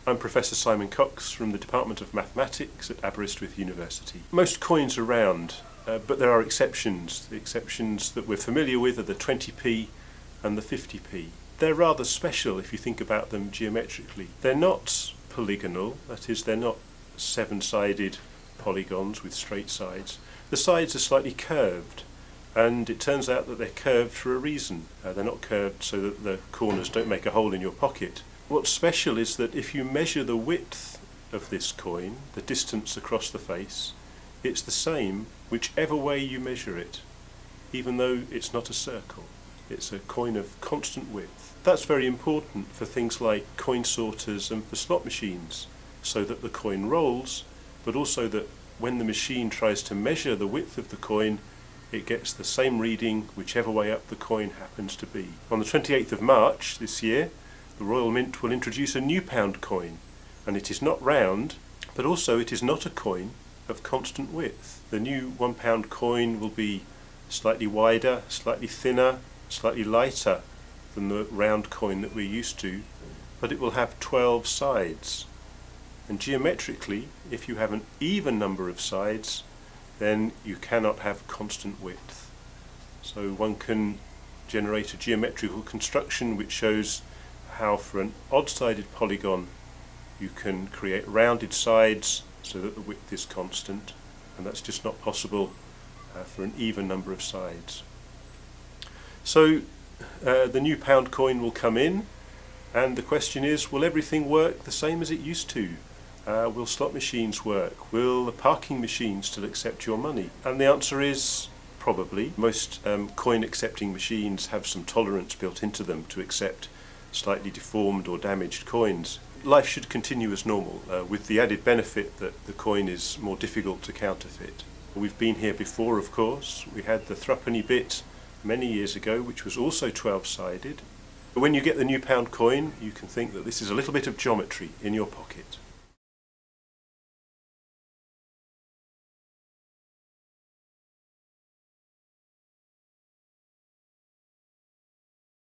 I'm Professor Simon Cox from the Department of Mathematics at Aberystwyth University. Most coins are round, but there are exceptions. The exceptions that we're familiar with are the 20p and the 50p. They're rather special if you think about them geometrically. They're not polygonal, that is, they're not seven-sided polygons with straight sides. The sides are slightly curved, and it turns out that they're curved for a reason. They're not curved so that the corners don't make a hole in your pocket. What's special is that if you measure the width of this coin, the distance across the face, it's the same whichever way you measure it, even though it's not a circle. It's a coin of constant width. That's very important for things like coin sorters and for slot machines, so that the coin rolls, but also that when the machine tries to measure the width of the coin, it gets the same reading whichever way up the coin happens to be. On the 28th of March this year, the Royal Mint will introduce a new pound coin, and it is not round, but also it is not a coin of constant width. The new £1 coin will be slightly wider, slightly thinner, slightly lighter than the round coin that we're used to, but it will have 12 sides. And geometrically, if you have an even number of sides, then you cannot have constant width. So one can generate a geometrical construction which shows how for an odd-sided polygon you can create rounded sides so that the width is constant, and that's just not possible for an even number of sides. So the new pound coin will come in, and the question is, will everything work the same as it used to? Will slot machines work? Will the parking machine still accept your money? And the answer is probably. Most coin accepting machines have some tolerance built into them to accept slightly deformed or damaged coins. Life should continue as normal, with the added benefit that the coin is more difficult to counterfeit. We've been here before, of course. We had the threepenny bit many years ago, which was also 12-sided. When you get the new pound coin, you can think that this is a little bit of geometry in your pocket.